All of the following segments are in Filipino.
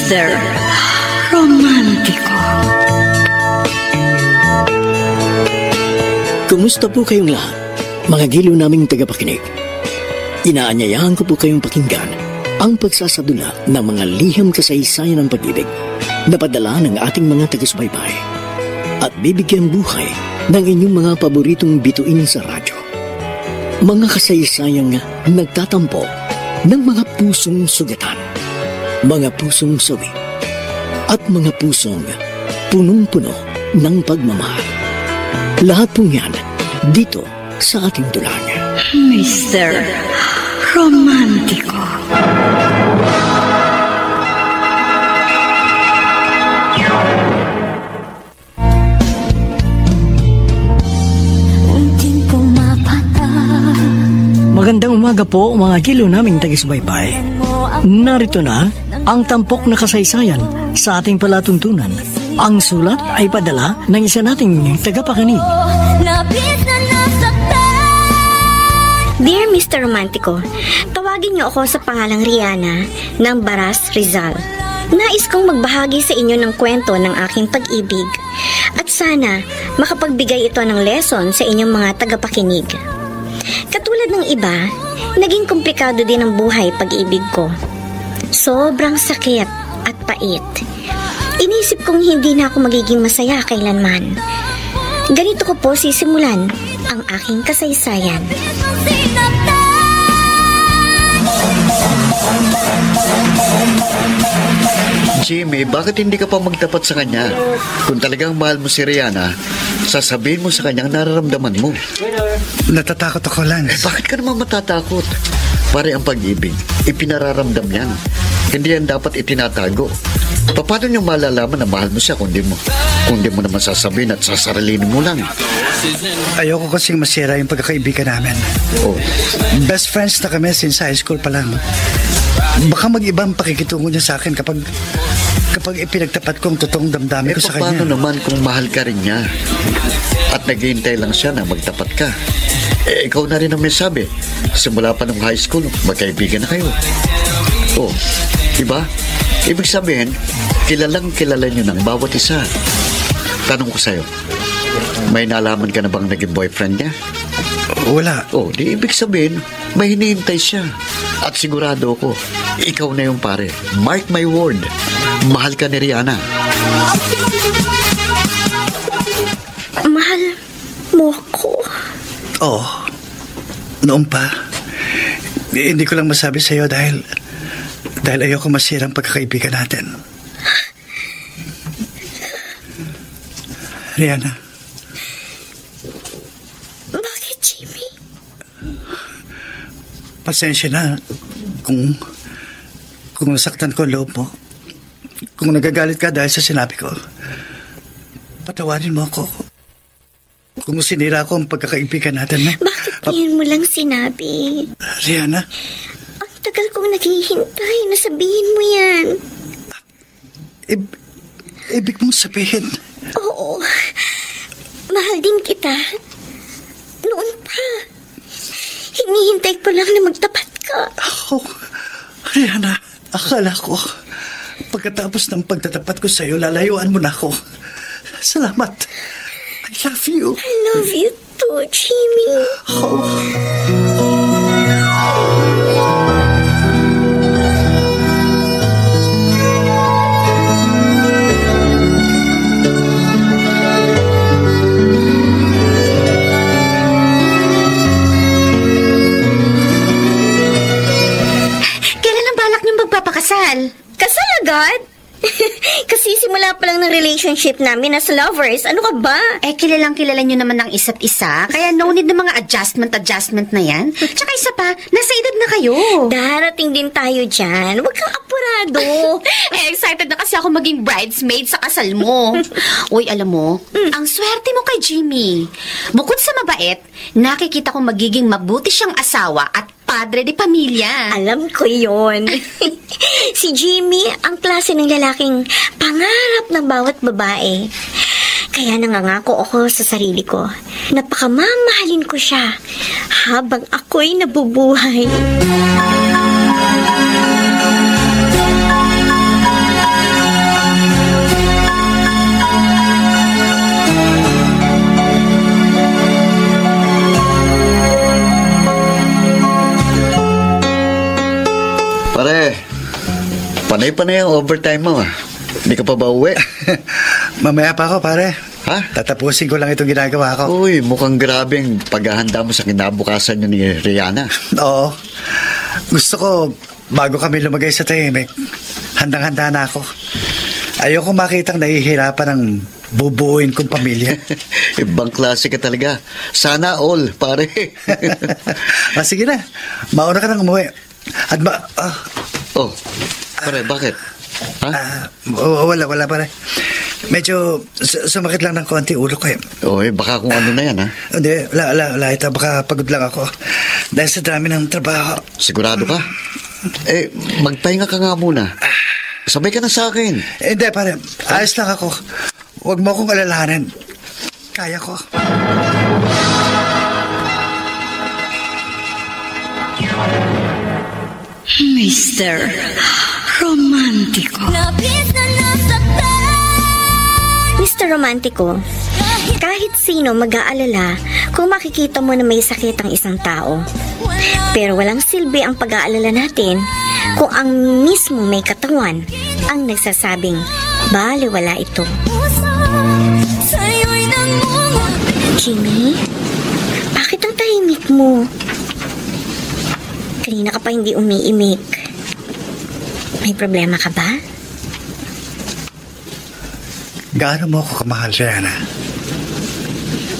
Mr. Romantiko. Kumusta po kayong lahat, mga giliw naming tagapakinig? Inaanyayahan ko po kayong pakinggan ang pagsasadula ng mga liham kasaysayan ng pag-ibig na padala ng ating mga taga-subaybay at bibigyan buhay ng inyong mga paboritong bituin sa radyo. Mga kasaysayang nagtatampo ng mga pusong sugatan, mga pusong sawi, at mga pusong punong-puno ng pagmamahal. Lahat pong yan dito sa ating dulang. Mr. Romantiko. Magandang umaga po mga kilo naming taga-subaybay. Narito na ang tampok na kasaysayan sa ating palatuntunan. Ang sulat ay padala ng isa nating tagapakinig. Dear Mr. Romantico, tawagin niyo ako sa pangalang Rihanna ng Baras, Rizal. Nais kong magbahagi sa inyo ng kwento ng aking pag-ibig at sana makapagbigay ito ng lesson sa inyong mga tagapakinig. Katulad ng iba, naging komplikado din ang buhay pag-ibig ko. Sobrang sakit at pait. Inisip kong hindi na ako magiging masaya kailanman. Ganito ko po sisimulan ang aking kasaysayan. Jimmy, bakit hindi ka pa magtapat sa kanya? Kung talagang mahal mo si Rihanna, sasabihin mo sa kanya ang nararamdaman mo. Natatakot ako, Lance. Bakit ka naman matatakot? Pare, ang pag-ibig, ipinararamdam yan. Hindi yan dapat itinatago. Paano niyo malalaman na mahal mo siya kung di mo naman sasabihin at sasarilinin mo lang? Ayoko kasing masira yung pagkakaibigan namin. Oh. Best friends na kami since high school pa lang. Baka mag-ibang pakikitungo niya sa akin kapag ipinagtapat kong totoong damdamin ko sa kanya. Paano naman kung mahal ka rin niya at naghihintay lang siya na magtapat ka? Ikaw na rin ang may sabi. Simula pa ng high school, magkaibigan na kayo. Oh, diba? Ibig sabihin, kilalang kilala niyo ng bawat isa. Tanong ko sa'yo, may nalaman ka na bang naging boyfriend niya? Wala. Oh, di ibig sabihin, may hinihintay siya. At sigurado ako, ikaw na yung pare. Mark my word, mahal ka ni Rihanna. Mahal mo ako? Oo. Noon pa. Hindi ko lang masabi sa'yo dahil ayoko masira ang pagkakaibigan natin. Rihanna. Bakit, Jimmy? Pasensya na kung nasaktan ko ang loob mo. Kung nagagalit ka dahil sa sinabi ko. Patawarin mo ako. Kung sinira ko ang pagkakaibigan natin. Bakit ngayon mo lang sinabi? Rihanna. Ang tagal kong naghihintay na sabihin mo yan. Ibig mong sabihin? Oo. Mahal din kita. Noon pa. Hinihintay ko lang na magtapat ka. Rihanna, akala ko pagkatapos ng pagtatapat ko sa'yo, lalayuan mo na ako. Salamat. I love you. I love you too, Jimmy. Kasal? Kasal agad? Kasi simula pa lang ng relationship namin as lovers. Ano ka ba? Kilalang kilala nyo naman ng isa't isa. Kaya no need ng mga adjustment na yan. Tsaka isa pa, nasa edad na kayo. Darating din tayo dyan. Huwag kang apurado. Excited na kasi ako maging bridesmaid sa kasal mo. Uy, alam mo, ang swerte mo kay Jimmy. Bukod sa mabait, nakikita ko magiging mabuti siyang asawa at padre de pamilya. Alam ko yon. Si Jimmy, ang klase ng lalaking pangarap ng bawat babae. Kaya nangangako ako sa sarili ko, napakamamahalin ko siya habang ako'y nabubuhay. Pare, panay-panay ang overtime mo ah. Hindi ka pa ba uwi? Mamaya pa ako, pare. Ha? Tatapusin ko lang itong ginagawa ko. Uy, mukhang grabe ang paghahanda mo sa kinabukasan nyo ni Rihanna. Oo. Gusto ko, bago kami lumagay sa tahimik, handang-handa na ako. Ayoko makitang nahihirapan ng bubuuin kong pamilya. Ibang klase ka talaga. Sana all, pare. Sige na, mauna ka nang umuwi. At Oh, pare, bakit? Ha? Wala pare. Medyo sumakit lang ng konti ulo ko eh. Oy, baka kung ano na yan, ha? Hindi, wala. Ito, baka pagod lang ako. Dahil sa dami ng trabaho. Sigurado ka? Magpahinga ka nga muna. Sabay ka na sa akin. Hindi, pare. Ayos lang ako. Huwag mo akong alalahanin. Kaya ko. Mr. Romántico. Mr. Romántico, kahit sino mag-aalala kung makikita mo na may sakit ang isang tao. Pero walang silbi ang pag-aalala natin kung ang mismo may katawan ang nagsasabing baliwala ito. Jimmy, bakit ang tahimik mo? Kanina ka pa hindi umiimik. May problema ka ba? Gaano mo ako kamahal, Rihanna?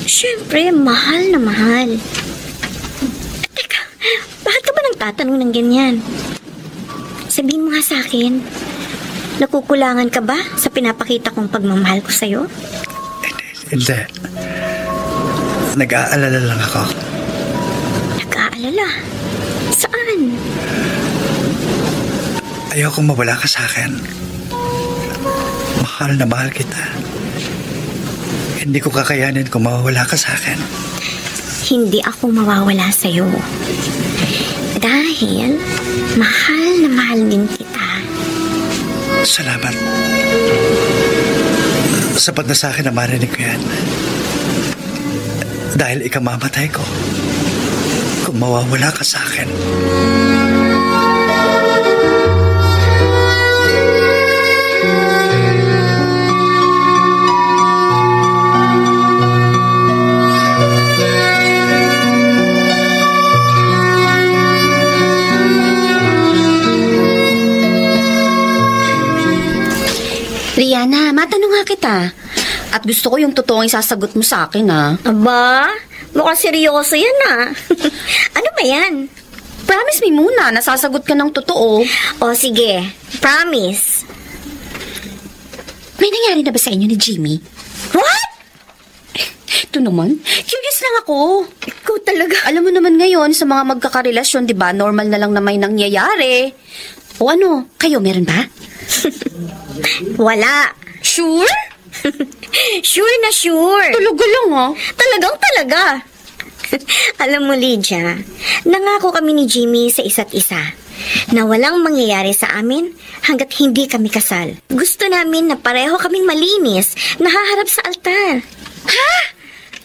Siyempre, mahal na mahal. Teka, bakit ka ba nagtatanong ng ganyan? Sabihin mo nga sa akin, nakukulangan ka ba sa pinapakita kong pagmamahal ko sa'yo? Hindi. Nag-aalala lang ako. Nag-aalala? Saan? Ayokong mawala ka sa akin. Mahal na mahal kita. Hindi ko kakayanin kung mawawala ka sa akin. Hindi ako mawawala sa'yo. Dahil mahal na mahal din kita. Salamat. Sapat na sa akin na marinig ko yan. Dahil ikamamatay ko kung mawawala ka sa akin. Rihanna, matanong nga kita. At gusto ko yung totoong isasagot mo sa akin, ha? Aba, mukhang seryoso yan ah. Ano ba yan? Promise me muna, nasasagot ka ng totoo. O sige, promise. May nangyari na ba sa inyo ni Jimmy? What? Ito naman, curious lang ako. Ikaw talaga. Alam mo naman ngayon, sa mga magkakarelasyon, di ba, normal na lang na may nangyayari. O ano, kayo meron ba? Wala. Sure? Sure na sure. Talaga lang, ha? Talagang talaga. Alam mo, Lydia, nangako kami ni Jimmy sa isa't isa na walang mangyayari sa amin hanggat hindi kami kasal. Gusto namin na pareho kaming malinis, nahaharap sa altar. Ha?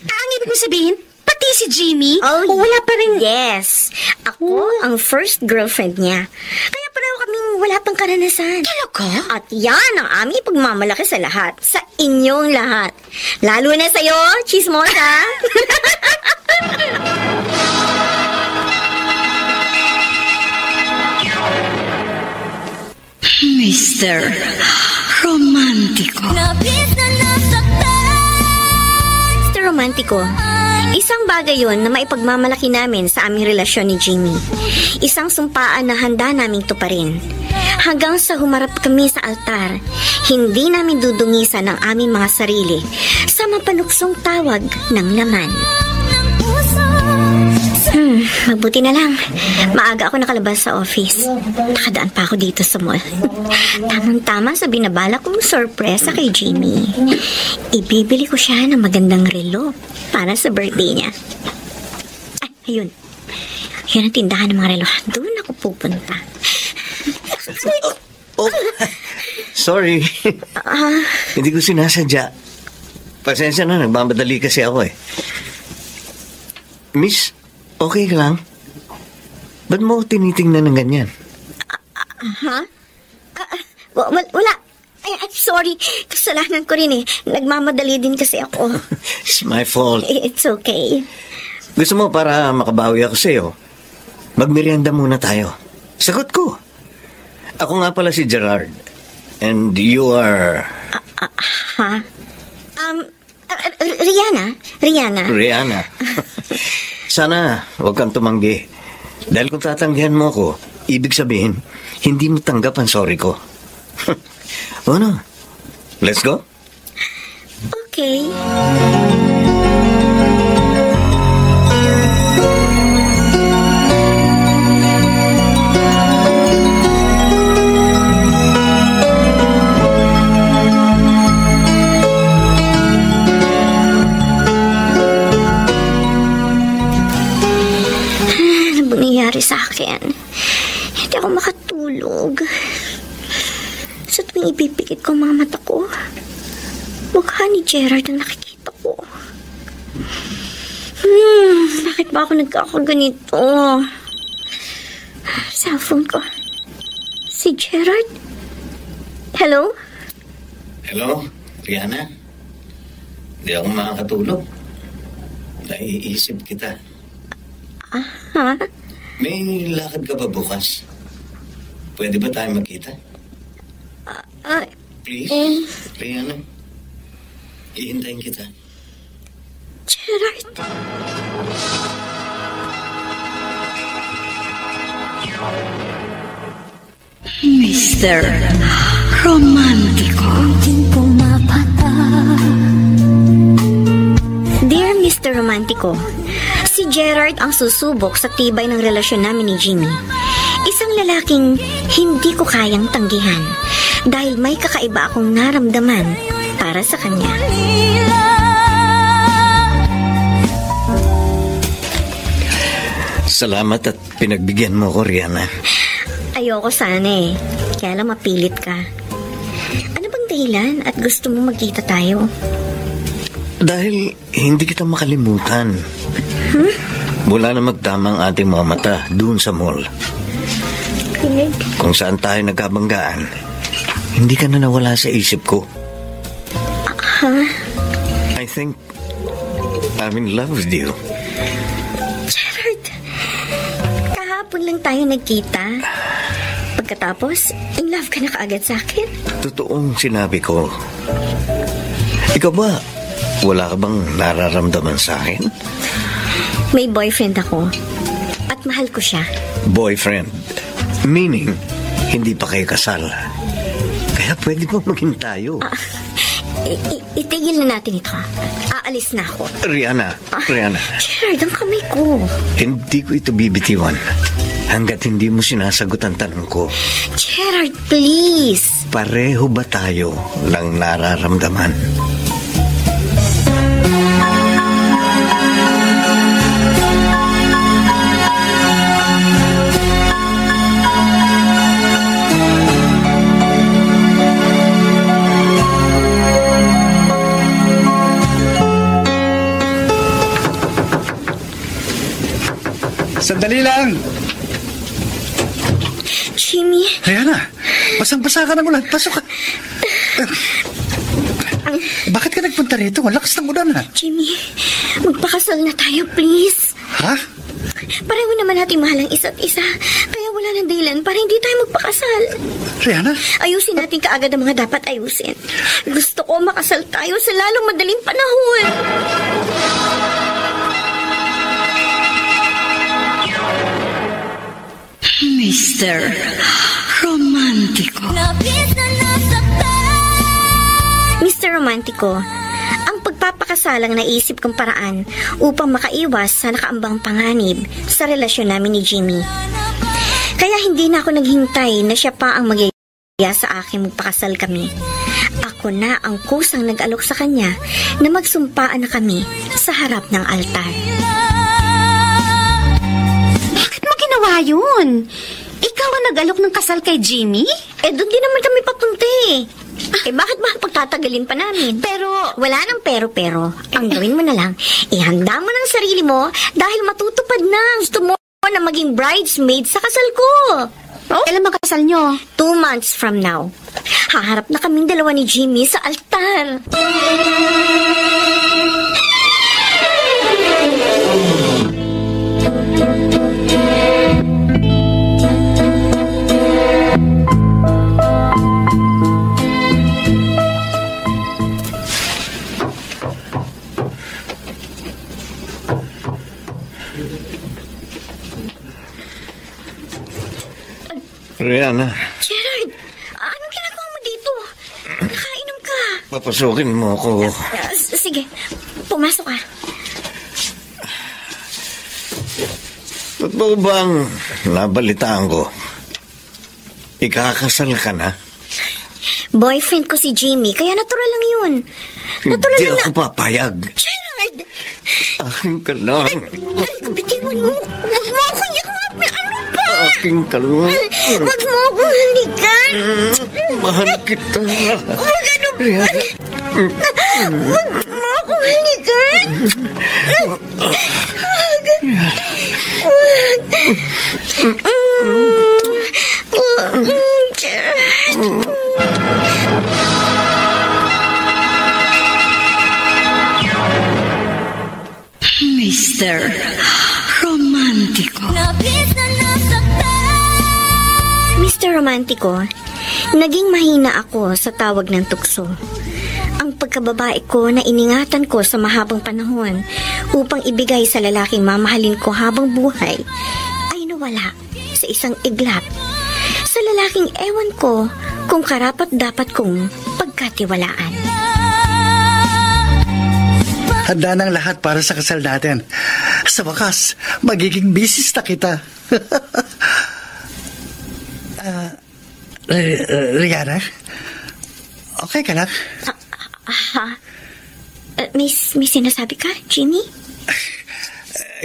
Ang ibig mo sabihin, pati si Jimmy? Oh, o wala pa rin? Yes. Ako ang first girlfriend niya. Kaya pareho kaming wala pang karanasan. Talaga? At yan ang aming pagmamalaki sa lahat. Sa inyong lahat. Lalo na sa'yo, chismosa. Mr. Romántico. Mr. Romántico, isang bagay yon na maipagmamalaki namin sa aming relasyon ni Jimmy. Isang sumpaan na handa naming tuparin. Hanggang sa humarap kami sa altar, hindi namin dudungisan ang aming mga sarili sa mapanuksong tawag ng laman. Mabuti na lang. Maaga ako nakalabas sa office. Nakadaan pa ako dito sa mall. Tamang-tama sa binabala kong sorpresa kay Jimmy. Ibibili ko siya ng magandang relo para sa birthday niya. Ay, ayun. Yan ang tindahan ng mga relo. Doon ako pupunta. Sorry. Hindi ko sinasadya. Pasensya na, nagmamadali kasi ako eh. Miss, okay ka lang? Ba't mo tinitingnan ng ganyan? Ha? Wala. I'm sorry. Kasalanan ko rin eh. Nagmamadali din kasi ako. It's my fault. It's okay. Gusto mo para makabawi ako sa'yo? Magmerienda muna tayo. Sagot ko. Ako nga pala si Gerard. And you are... Ha? Rihanna. Rihanna. Sana huwag kang tumanggi. Dahil kung tatanggihan mo ako, ibig sabihin, hindi mo tanggap ang sorry ko. Ano? Let's go? Okay. Ano ba nangyari sa akin? Hindi ako makatulog. Sa tuwing ipipikit ko ang mga mata ko, mukha ni Gerard ang nakikita ko. Bakit ba ako nagkakaganito? Cellphone ko. Si Gerard? Hello? Hello, Rihanna? Hindi ako makakatulog. Naiisip kita. Ha? May lakad ka ba bukas? Pwede ba tayo magkita? Please, Rihanna. Ihintayin kita. Gerard? Mr. Romantico. Dear Mr. Romantico, si Gerard ang susubok sa tibay ng relasyon namin ni Jimmy. Isang lalaking hindi ko kayang tanggihan dahil may kakaiba akong naramdaman para sa kanya. Salamat at pinagbigyan mo ko, Rihanna. Ayoko sana eh, kaya lang mapilit ka. Ano bang dahilan at gusto mo magkita tayo? Dahil hindi kita makalimutan. Mula na magtama ang ating mga mata doon sa mall. Kung saan tayo nagkabanggaan, hindi ka na nawala sa isip ko. I think I'm in love with you. Gerard, kahapon lang tayo nagkita. Pagkatapos, in love ka na kaagad sa akin? Totoong sinabi ko. Ikaw ba, wala ka bang nararamdaman sa akin? May boyfriend ako. At mahal ko siya. Boyfriend? Meaning, hindi pa kayo kasal. Kaya pwede mo maging tayo. Itigil na natin ito. Aalis na ako. Rihanna. Gerard, ang kamay ko. Hindi ko ito bibitiwan hanggat hindi mo sinasagot ang tanong ko. Gerard, please. Pareho ba tayo ng nararamdaman? Sandali lang! Jimmy. Rihanna, basang-basa ka ng ulan. Pasok ka. Bakit ka nagpunta rito? Ang lakas ng ulan, ha? Jimmy, magpakasal na tayo, please. Ha? Pareho naman natin mahal ang isa't isa. Kaya wala nang dahilan para hindi tayo magpakasal. Rihanna? Ayusin natin kaagad ang mga dapat ayusin. Gusto ko makasal tayo sa lalong madaling panahon. Mr. Romantico. Mr. Romantico, ang pagpapakasalang naisip kong paraan upang makaiwas sa nakaambang panganib sa relasyon namin ni Jimmy. Kaya hindi na ako naghintay na siya pa ang magyaya sa akin magpakasal kami. Ako na ang kusang nag-alok sa kanya na magsumpaan na kami sa harap ng altar. Bakit mo ginawa yun? Ikaw ang nag-alok ng kasal kay Jimmy? Doon din naman kami papunta eh. Bakit ba pagtatagalin pa namin? Pero... Wala nang pero-pero. Ang gawin mo na lang, ihanda mo ng sarili mo dahil matutupad na. Gusto mo na maging bridesmaid sa kasal ko. Oh? Kailan makasal nyo? 2 months from now. Haharap na kaming dalawa ni Jimmy sa altar. Rihanna, Gerard, anong ginagawa mo dito? Nakainom ka. papasukin mo ako. Sige, pumasok ka. Totoo bang nabalitaan ko? Ikakasal ka na? Boyfriend ko si Jimmy, kaya natural lang yun. Natural Hindi lang ako papayag. Gerard! Akin ka lang. Bitiwan mo. Huwag mo ako yakapin. Ano ba? Akin ka lang. Huwag mo ako halikan. Mahal kita. Huwag ano ba? Huwag mo ako halikan. Gerard. Mr. Romantico. Mr. Romantico, naging mahina ako sa tawag ng tukso. Ang pagkababae ko na iningatan ko sa mahabang panahon upang ibigay sa lalaking mamahalin ko habang buhay ay nawala sa isang iglap. Sa lalaking ewan ko kung karapat dapat kong pagkatiwalaan. Handa ng lahat para sa kasal natin. Sa wakas, magiging misis na kita. Rihanna? Okay ka lang? May sinasabi ka, Jimmy?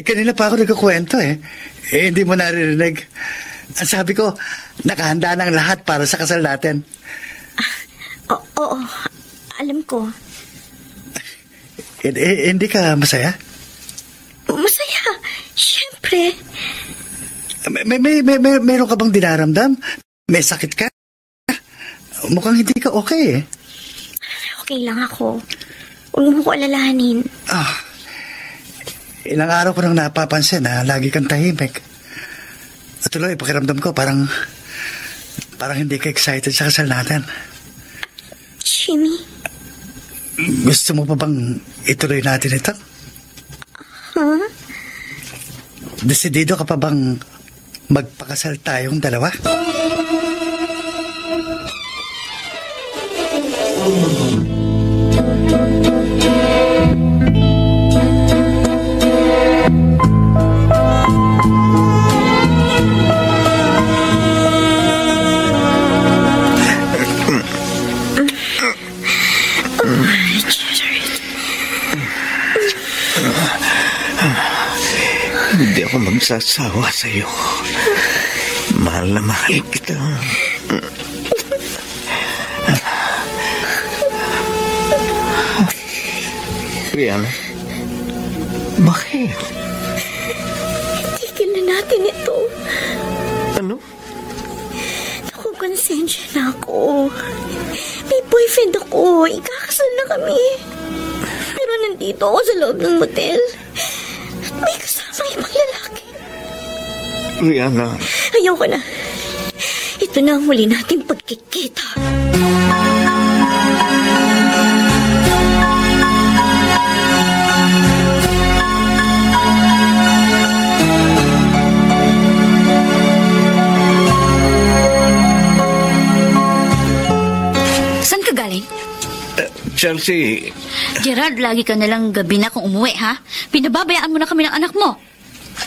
Kanina pa ako nagkukwento eh. Hindi mo naririnig. Ang sabi ko, nakahanda ng lahat para sa kasal natin. Oo, alam ko. Hindi ka masaya? Masaya, syempre. Meron ka bang dinaramdam? May sakit ka? Mukhang hindi ka okay eh. Okay lang ako. Huwag mo ko alalahanin. Ilang araw ko nang napapansin na lagi kang tahimik. At tuloy, pakiramdam ko parang hindi ka excited sa kasal natin. Jimmy? Gusto mo pa bang ituloy natin ito? Huh? Desidido ka pa bang magpakasal tayong dalawa? Hindi ako magsasawa sa'yo. Mahal na mahal kita. Rihanna, bakit? Tigil na natin ito. Ano? Naku, konsensya na ako. May boyfriend ako. Ikakasal na kami. Pero nandito ako sa loob ng motel. May kasama ibang lalaki. Rihanna. Ayoko na. Ito na ang huli nating pagkikita. Saan ka galing? Chelsea. Gerard, lagi ka nalang gabi na kung umuwi, ha? Pinababayaan mo na kami ng anak mo.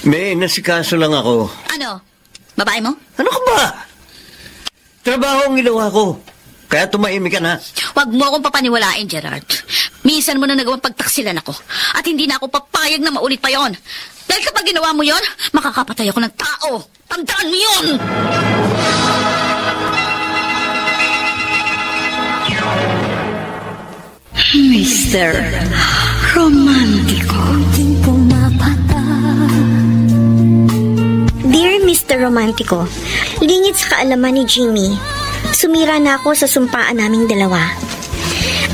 May nasikaso lang ako. Ano? Babae mo? Ano ka ba? Trabaho ang ginawa ko. Kaya tumahimik ka na. Huwag mo akong papaniwalain, Gerard. Minsan mo na nagawang pagtaksilan ako. At hindi na ako papayag na maulit pa yon. Dahil kapag ginawa mo yon, makakapatay ako ng tao. Tandaan mo yun! Mr. Romantico. Dear Mr. Romantico, Lingid sa kaalaman ni Jimmy, sumira na ako sa sumpaan naming dalawa.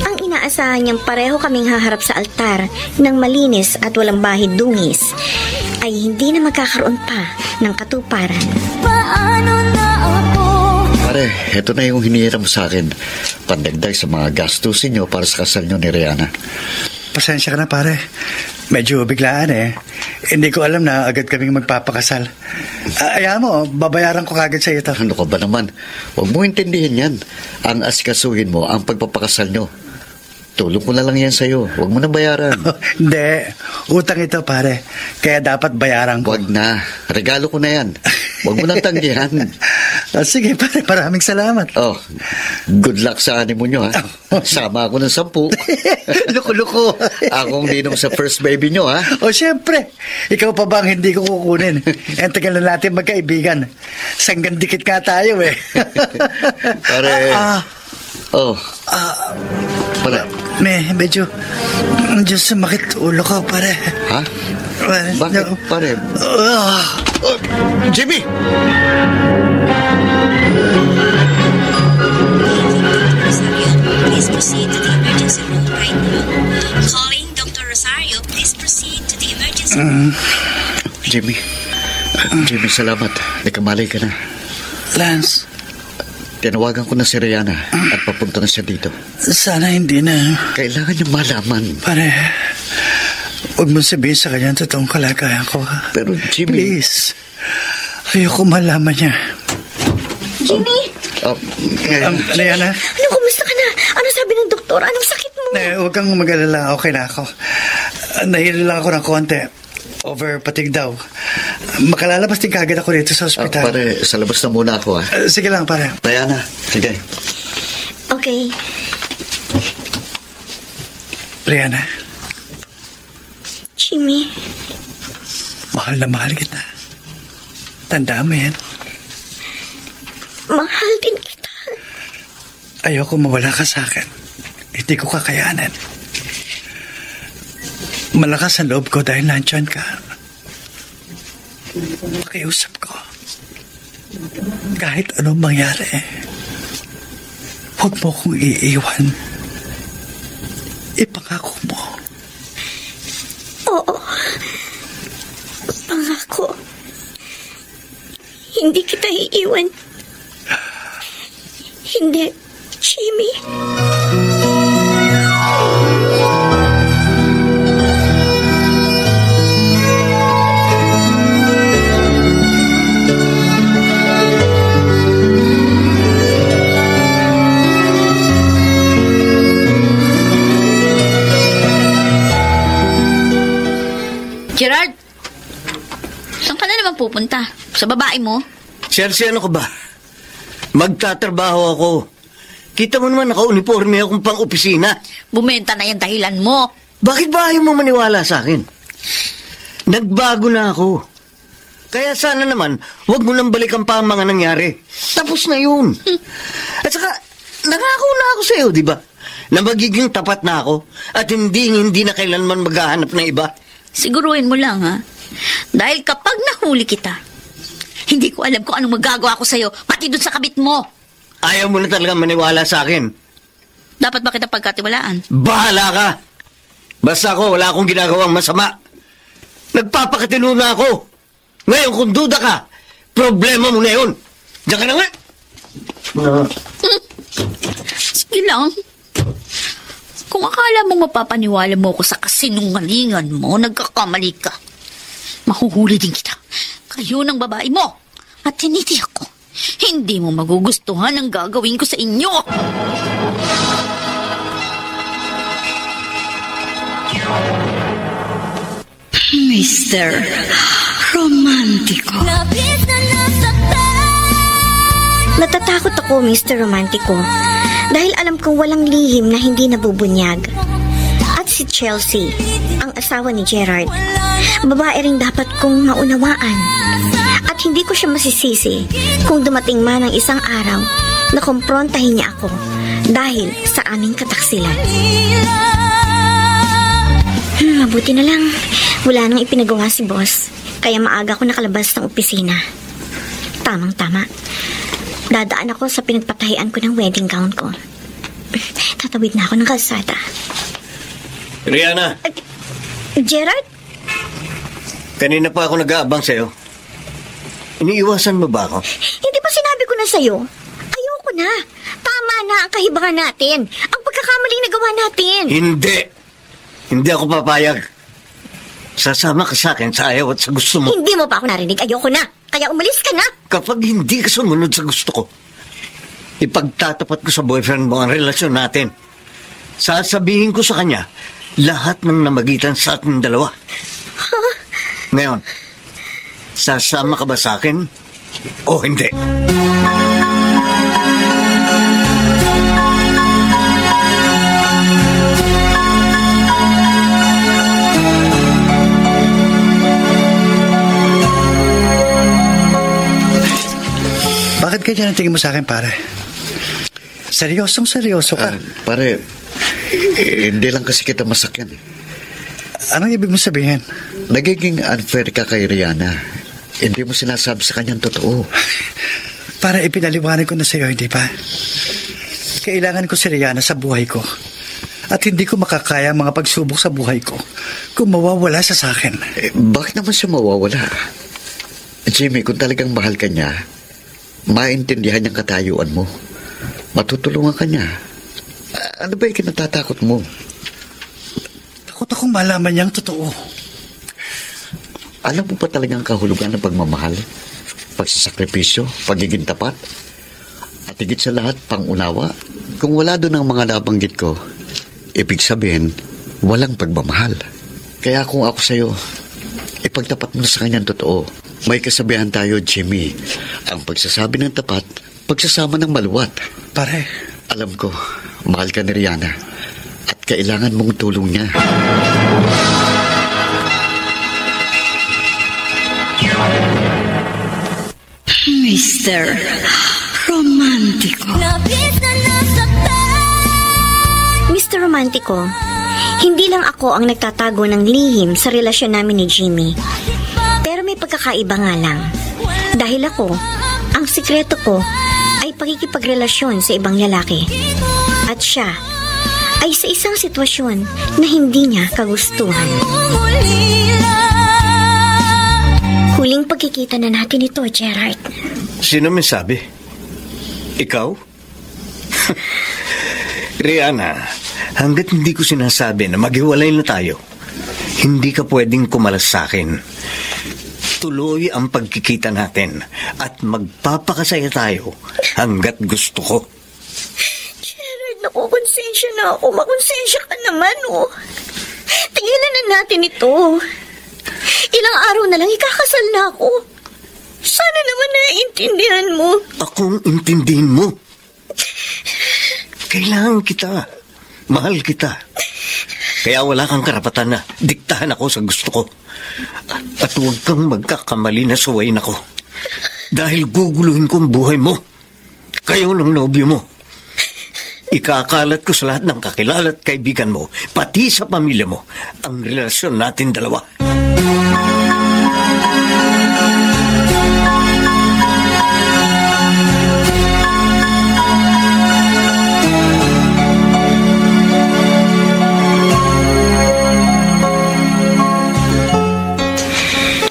Ang inaasahan niyang pareho kaming haharap sa altar ng malinis at walang bahid dungis ay hindi na magkakaroon pa ng katuparan. Pare, eto na yung hinihiram mo sa akin. Pandagdag sa mga gastusin nyo para sa kasal nyo ni Rihanna. Pasensya ka na, pare. Medyo biglaan eh. Hindi ko alam na agad kaming magpapakasal. Ayaw mo, babayaran ko kagad sa iyo ito. Ano ka ba naman? Huwag mo intindihin yan. Ang asikasuhin mo ang pagpapakasal nyo. Tulong ko na lang yan sa'yo. Huwag mo na bayaran. Hindi. Utang ito, pare. Kaya dapat bayaran ko. Huwag na. Regalo ko na yan. Huwag mo na tanggihan. Sige, pare. Maraming salamat. Oh, good luck sa honeymoon nyo, ha? Sama ako ng 10. Luko-luko. Akong ninong sa first baby nyo, ha? O, syempre. Ikaw pa ba ang hindi ko kukunin? Tagal na natin magkaibigan. Sanggang dikit ka tayo, eh. Pare. Pare. Medyo sumakit ulo ko, pare. Ha? Bakit, pare? Jimmy! Please proceed to the emergency room right now. Calling Dr. Rosario, please proceed to the emergency room. Jimmy, salamat. Nagkamalay ka na. Lance. Tinawagan ko na si Rihanna at papunta na siya dito. Sana hindi na. Kailangan niya malaman. Pare, huwag mo sabihin sa kanya ang totoong kalagayan ko. Pero Jimmy... Please. Ayoko malaman niya. Jimmy! Rihanna? Ano, kumusta ka na? Ano sabi ng doktor? Anong sakit mo? Huwag kang mag-alala. Okay na ako. Nahilo lang ako ng konti. Overpatig daw. Makalalabas din kagad ako dito sa ospital. Pare, sa labas na muna ako, ha? Sige lang, pare. Rihanna, sige. Okay. Rihanna. Jimmy. Mahal na mahal kita. Tandaan mo yan. Mahal din kita. Ayoko mawala ka sa akin. Hindi ko kakayanan. Malakas ang loob ko dahil nandyan ka. Pakiusap ko. Kahit anong mangyari, huwag mo kong iiwan. Ipangako mo. Oo. Pangako. Hindi kita iiwan. Hindi, Jimmy. Gerard, saan ka na naman pupunta? Sa babae mo? Chelsea, ano ka ba? Magtatrabaho ako. Kita mo naman, naka-uniforme akong pang-opisina. Bumenta na yung dahilan mo. Bakit ba ayaw mo maniwala sa akin? Nagbago na ako. Kaya sana naman, huwag mo nang balikan pa ang mga nangyari. Tapos na yun. At saka, nangako na ako sa'yo, di ba? Na magiging tapat na ako at hindi na kailanman maghahanap ng iba. Siguruhin mo lang, ha? Dahil kapag nahuli kita, hindi ko alam kung anong magagawa ko sa'yo, pati doon sa kabit mo. Ayaw mo na talaga maniwala sa akin. Dapat ba kita pagkatiwalaan? Bahala ka! Basta ako, wala akong ginagawang masama. Nagpapakatino na ako. Ngayon, kung duda ka, problema mo na yun. Diyan ka na nga. Sige lang. Kung akala mo mapapaniwala mo ako sa kasinungalingan mo, nagkakamali ka. Mahuhuli din kita. Kayo ng babae mo. At hindi ako. Hindi mo magugustuhan ang gagawin ko sa inyo. Mr. Romántico. Natatakot ako, Mr. Romantico. Dahil alam kong walang lihim na hindi nabubunyag. At si Chelsea, ang asawa ni Gerard, babae rin dapat kong maunawaan. At hindi ko siya masisisi kung dumating man ang isang araw na kumprontahin niya ako dahil sa aming kataksilan. Mabuti na lang, wala nang ipinagawa si boss, kaya maaga ko nakalabas ng opisina. Tamang-tama. Dadaan ako sa pinagpatahian ko ng wedding gown ko. Tatawid na ako ng kalsada. Rihanna! Gerard? Kanina pa ako nag-aabang sa'yo. Iniiwasan mo ba ako? Hindi ba sinabi ko na sa'yo? Ayoko na. Tama na ang kahibangan natin. Ang pagkakamaling nagawa natin. Hindi! Hindi ako papayag. Sasama ka sa akin sa ayaw at sa gusto mo. Hindi mo pa ako narinig. Ayoko na. Kaya umalis ka na. Kapag hindi ka sumunod sa gusto ko, ipagtatapat ko sa boyfriend mo ang relasyon natin. Sasabihin ko sa kanya lahat ng namagitan sa ating dalawa. Huh? Ngayon, sasama ka ba sa akin o hindi? Bakit ganyan ang tingin mo sa akin, pare? Seryosong seryoso ka. Pare, hindi lang kasi kita masakyan. Anong ibig mo sabihin? Nagiging unfair ka kay Rihanna. Hindi mo sinasabi sa kanyang totoo. Para ipinaliwanag ko na sa'yo, hindi ba? Kailangan ko si Rihanna sa buhay ko. At hindi ko makakaya ang mga pagsubok sa buhay ko kung mawawala sa akin. Bakit naman siya mawawala? Jimmy, kung talagang mahal ka niya, maintindihan niyang katayuan mo. Matutulungan ka niya. Ano ba yung kinatatakot mo? Takot akong malaman niyang totoo. Alam mo ba talagang kahulugan ng pagmamahal? Pagsasakripisyo, pagiging tapat? At higit sa lahat, pangunawa? Kung wala doon ang mga nabanggit ko, ibig sabihin, walang pagmamahal. Kaya kung ako sa'yo, ipagtapat mo na sa kanyang totoo. May kasabihan tayo, Jimmy. Ang pagsasabi ng tapat, pagsasama ng maluwat. Pare. Alam ko, mahal ka ni Rihanna. At kailangan mong tulong niya. Mr. Romantico. Mr. Romantico, hindi lang ako ang nagtatago ng lihim sa relasyon namin ni Jimmy. Pero may pagkakaiba nga lang. Dahil ako, ang sikreto ko ay pagkikipagrelasyon sa ibang lalaki. At siya ay sa isang sitwasyon na hindi niya kagustuhan. Huling pagkikita na natin ito, Gerard. Sino may sabi? Ikaw? Rihanna, hanggat hindi ko sinasabi na maghiwalay na tayo, hindi ka pwedeng kumalas sa akin. Tuloy ang pagkikita natin at magpapakasaya tayo hanggat gusto ko. Gerard, nakukonsensya na ako. Makonsensya ka naman, oh. Tigilan na natin ito. Ilang araw na lang ikakasal na ako. Sana naman naiintindihan mo. Akong intindihin mo. Kailangan kita. Mahal kita. Kaya wala kang karapatan na diktahan ako sa gusto ko. At huwag kang magkakamali na suwayin ako. Dahil guguluhin ko ang buhay mo. Kayo ng nobyo mo. Ikakalat ko sa lahat ng kakilala at kaibigan mo, pati sa pamilya mo, ang relasyon natin dalawa.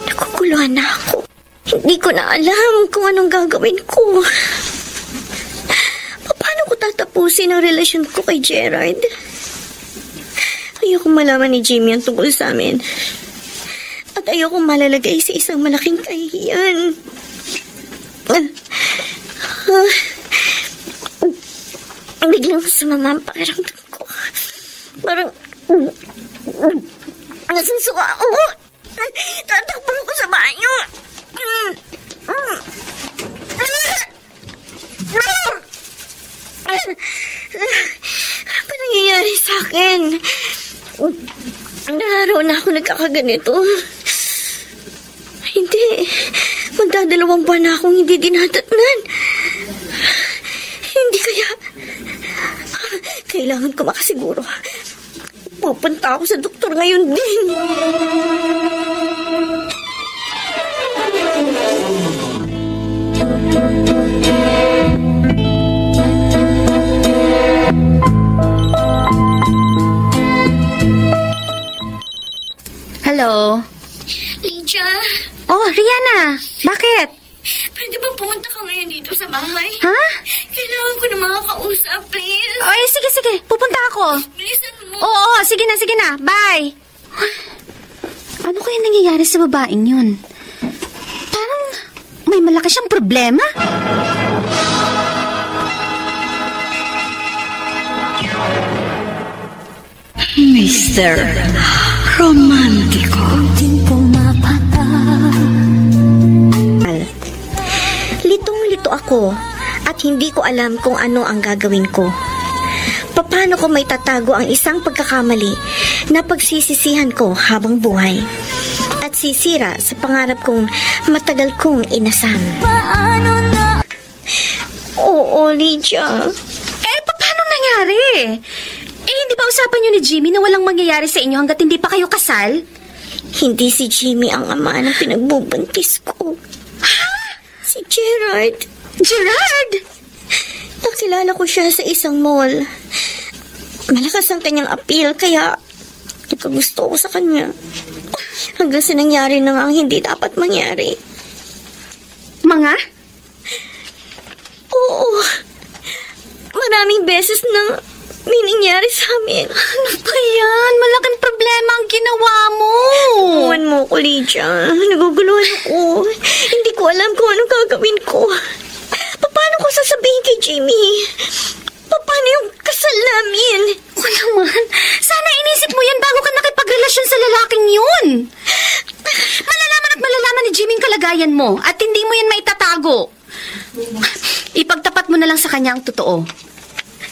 Nakuguluhan na ako. Hindi ko na alam kung anong gagawin ko. Paano ko tatapusin ang relasyon ko kay Gerard? Ayokong malaman ni Jimmy ang tungkol sa amin. At ayokong malalagay sa isang malaking kahihiyan. Biglang sumama ang pakiramdam ko. Parang nasusuka ako. Tatakbo ko sa banyo. Ano nangyayari sa akin? Araw na ako nagkakaganito. Hindi. Magdadalawang buwan na akong hindi dinadatnan. Hindi kaya. Kailangan ko makasiguro. Pupunta ako sa doktor ngayon din. Bakit? Pwede bang pumunta ka ngayon dito sa bahay? Ha? Kailangan ko na makakausap, please. Ay, sige. Pupunta ako. Bilisan mo. Oo, sige na. Bye. Ano kaya nangyayari sa babaeng yun? Parang may malaki siyang problema. Mr. Romantiko. Litong-lito ako at hindi ko alam kung ano ang gagawin ko. Paano ko may tatago ang isang pagkakamali na pagsisisihan ko habang buhay at sisira sa pangarap kong matagal kong inasam. Oo, Lydia. Paano nangyari? Hindi ba usapan niyo ni Jimmy na walang mangyayari sa inyo hanggat hindi pa kayo kasal? Hindi si Jimmy ang ama ng pinagbubuntis ko. Ha? Si Gerard. Gerard? Nakilala ko siya sa isang mall. Malakas ang kanyang appeal, kaya nagkagusto ko sa kanya. Hanggang sa nangyari na nga ang hindi dapat mangyari. Mga? Oo. Maraming beses nang may nangyari sa amin. Ano ba yan? Malaking problema ang ginawa mo. Tuwan mo ko, Lydia. Naguguluhan ako. Hindi ko alam kung anong gagawin ko. Paano ko sasabihin kay Jimmy? Paano yung kasal namin? O naman, sana inisip mo yan bago ka nakipagrelasyon sa lalaking yun. Malalaman ni Jimmy ang kalagayan mo at hindi mo yan maitatago. Ipagtapat mo na lang sa kanya ang totoo.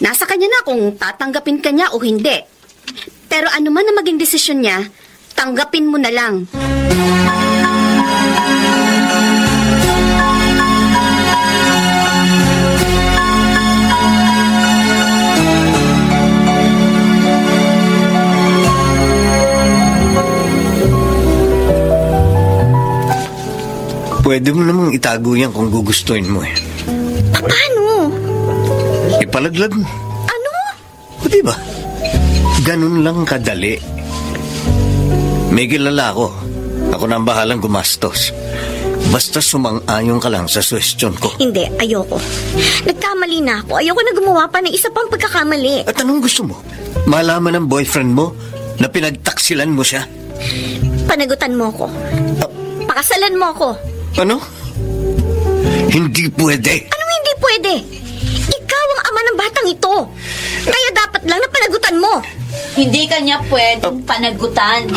Nasa kanya na kung tatanggapin ka niya o hindi. Pero ano man na maging desisyon niya, tanggapin mo na lang. Pwede mo namang itago yan kung gugustuhin mo eh. Paano? Ipalaglag mo. Ano? O diba? Ganun lang kadali. May kilala ako. Ako na ang bahalang gumastos. Basta sumang-ayon ka lang sa suwestyon ko. Hindi, ayoko. Nagkamali na ako. Ayoko na gumawa pa ng isa pang pagkakamali. At anong gusto mo? Malaman ng boyfriend mo na pinagtaksilan mo siya? Panagutan mo ko. Pakasalan mo ko. Ano? Hindi pwede. Anong hindi pwede? Ikaw ang ama ng batang ito. Kaya dapat lang na panagutan mo. Hindi kanya pwedeng panagutan.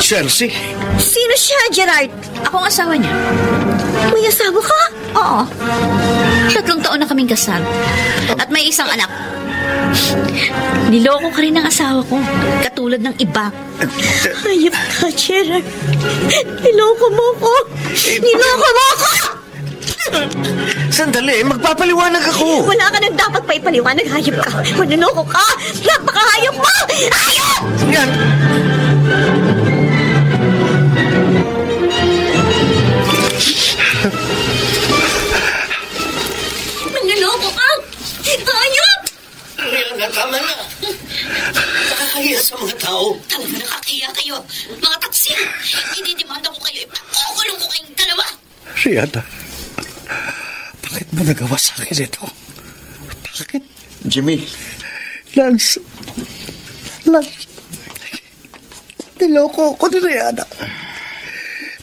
Chelsea? Sino siya, Gerard? Ako ang asawa niya. May asawa ka? Oo. 3 taon na kaming kasal. At may isang anak. Niloko ka rin ng asawa ko. Katulad ng iba. Hayop ka, Gerard. Niloko mo ko. Niloko mo ko! Sandali, magpapaliwanag ako. Wala ka nang dapat pa ipaliwanag. Hayop ka. Manunoko ka. Napakahayop mo! Hayop! Yan. Manunoko ka! Hayop! Rihanna, tama na. Nakakahiya sa mga tao. Talaga nakakahiya kayo. Mga taksil, ididimanda ko kayo. Ipakukulong ko kayong dalawa. Rihanna, bakit mo nagawa sa akin ito? Bakit? Jimmy. Lance. Niloko ako ni Rihanna.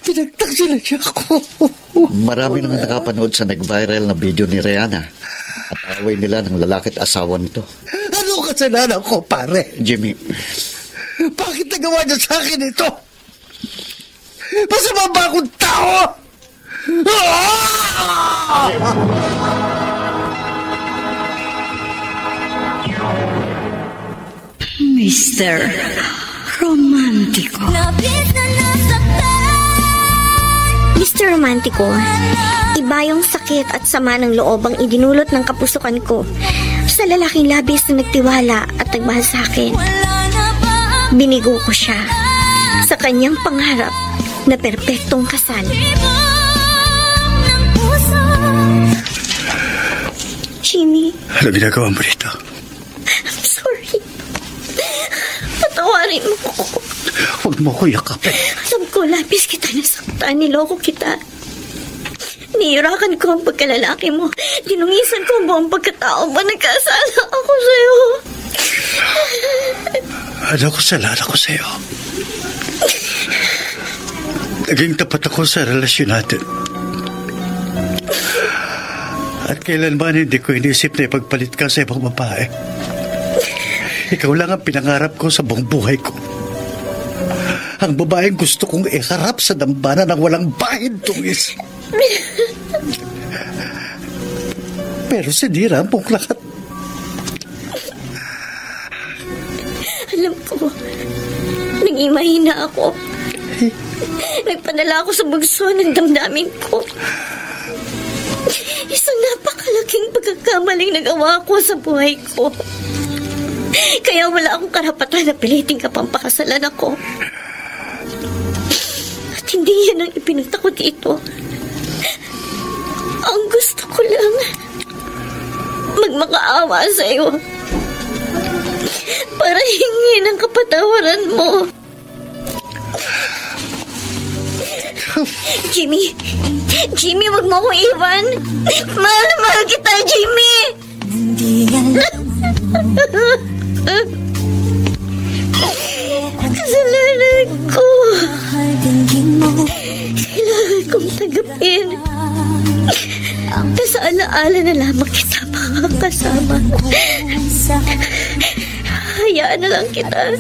Pinagtaksilan siya ako. Marami nang nakapanood sa nag-viral na video ni Rihanna at away nila ng lalaki at asawa nito. Ano kasalanan ko, pare? Jimmy. Bakit nagawa niya sa akin ito? Masama ba akong tao? Mr. Romantiko. Mr. Romantiko, iba yung sakit at sama ng loob ang idinulot ng kapusukan ko sa lalaking labis na nagtiwala at nagmahal sa akin. Binigo ko siya sa kanyang pangarap na perpektong kasal. Jimmy. Ano ginagawa mo rito? I'm sorry. Patawarin mo ko. Huwag mo ko yakapin. Alam ko, labis kita nasaktan. Niloko kita. Nihirakan ko ang pagkalalaki mo. Dinungisan ko ang buong pagkatao mo. Nagkasala ako sa'yo. Ano kasalanan ko sa'yo? Naging tapat ako sa relasyon natin. At kailanman hindi ko inisip na ipagpalit ka sa ibang babae. Ikaw lang ang pinangarap ko sa buong buhay ko. Ang babaeng gusto kong iharap sa dambana ng walang bahid tungis. Pero sinira mong lahat. Alam ko, naging mahina ako. Nagpadala ako sa bugso ng damdamin ko. Isang napakalaking pagkakamaling nagawa ko sa buhay ko. Kaya wala akong karapatan na piliting ka pang pakasalan ako. At hindi yan ang ipinunta ko dito. Ang gusto ko lang magmakaawa sa'yo para hingin ang kapatawaran mo. Jimmy, wag mo akong iwan. Mahal na mahal kita, Jimmy. Kasalanan ko. Kailangan kong tanggapin. Sa alaala na lamang kita makakasama. Hayaan na lang kita.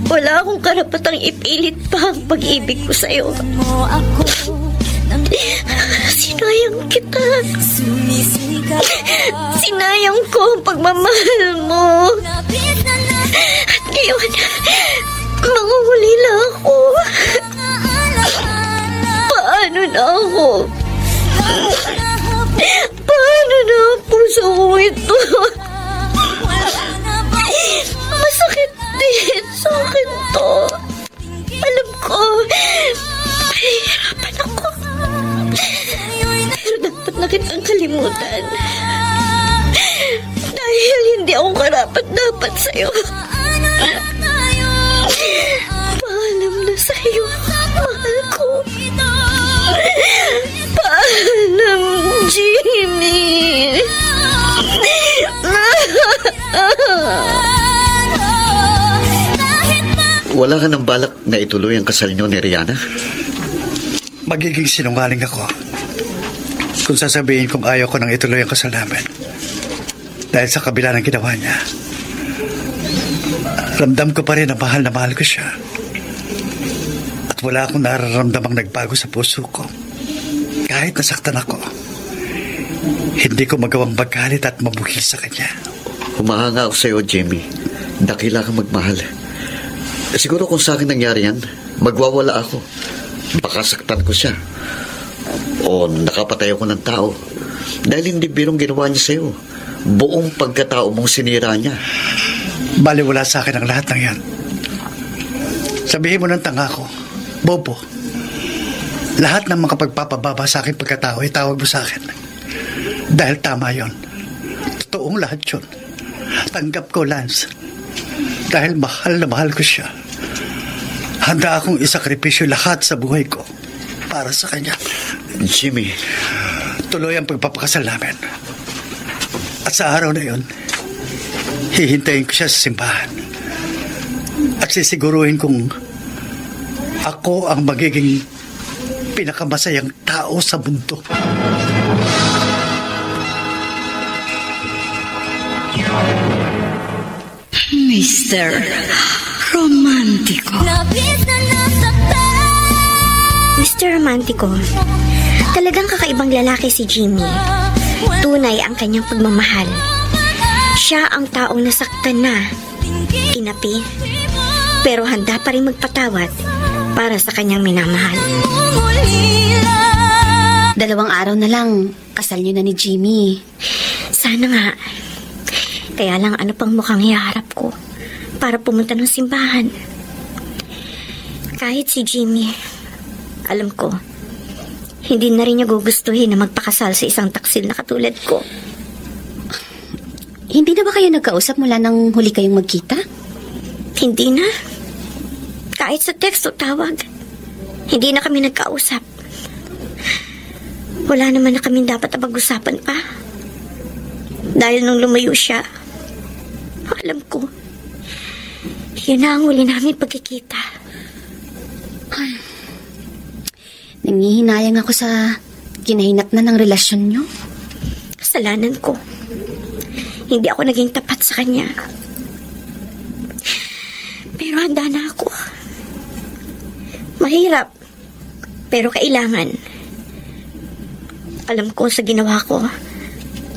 Wala akong karapatang ipilit pa ang pag-ibig ko sa'yo. Sinayang kita. Sinayang ko ang pagmamahal mo. At ngayon, manguhuli na ako. Paano na ako? Paano na ang puso ko ito? Masakit din sa akin to. Alam ko, mahihirapan ako. Pero dapat na kitang kalimutan. Dahil hindi ako karapat-dapat sa'yo. Paalam na sa'yo, mahal ko. Paalam, Jimmy. Wala ka ng balak na ituloy ang kasal niyo ni Rihanna? Magiging sinungaling ako kung sasabihin kong ayaw ko nang ituloy ang kasal namin. Dahil sa kabila ng ginawa niya, ramdam ko pa rin na mahal ko siya. At wala akong nararamdamang nagbago sa puso ko. Kahit nasaktan ako, hindi ko magawang magalit at mabuhi sa kanya. Humahanga ako sa iyo, Jamie. Dakila kang magmahal. Siguro kung sa akin nangyari yan, magwawala ako. Baka saktan ko siya. O nakapatay ako ng tao. Dahil hindi birong ginawa niya sa'yo. Buong pagkatao mong sinira niya. Baliwala sa akin ang lahat ng yan. Sabihin mo ng tanga ko, bobo. Lahat ng mga pagpapababa sa akin pagkatao, itawag mo sa akin. Dahil tama yon. Totoong lahat yun. Tanggap ko, Lance. Dahil mahal na mahal ko siya. Handa akong isakripisyo lahat sa buhay ko para sa kanya. Jimmy. Tuloy ang pagpapakasal namin. At sa araw na yon, hihintayin ko siya sa simbahan. At sisiguruhin kong ako ang magiging pinakamasayang tao sa mundo. Mr. Romantico. Mr. Romantico, talagang kakaibang lalaki si Jimmy. Tunay ang kanyang pagmamahal. Siya ang taong nasaktan na, inapi, pero handa pa rin magpatawad para sa kanyang minamahal. 2 araw na lang, kasal niyo na ni Jimmy. Sana nga. Kaya lang ano pang mukhang iharap ko para pumunta ng simbahan. Kahit si Jimmy, alam ko, hindi na rin niya gugustuhin na magpakasal sa isang taksil na katulad ko. Hindi na ba kayo nagkausap mula nang huli kayong magkita? Hindi na. Kahit sa text o tawag, hindi na kami nagkausap. wala naman na kaming dapat na pag-usapan pa. Dahil nung lumayo siya, alam ko, yun na ang huli namin pagkikita. Nangihinayang ako sa kinahinatnan ng relasyon niyo. Kasalanan ko. Hindi ako naging tapat sa kanya. Pero handa na ako. Mahirap, pero kailangan. Alam ko sa ginawa ko,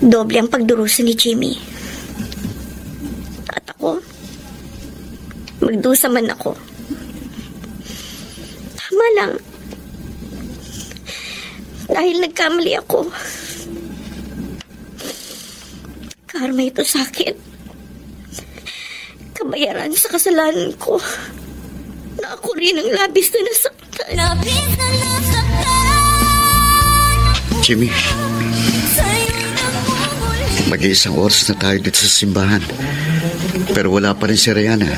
doble ang pagdurusa ni Jimmy. At ako, magdusa man ako. Tama lang. Dahil nagkamali ako. Karma ito sa akin. Kabayaran sa kasalanan ko. Na ako rin ang labis na nasaktan. Jimmy, mag-iisang oras na tayo dito sa simbahan. Pero wala pa rin si Rihanna.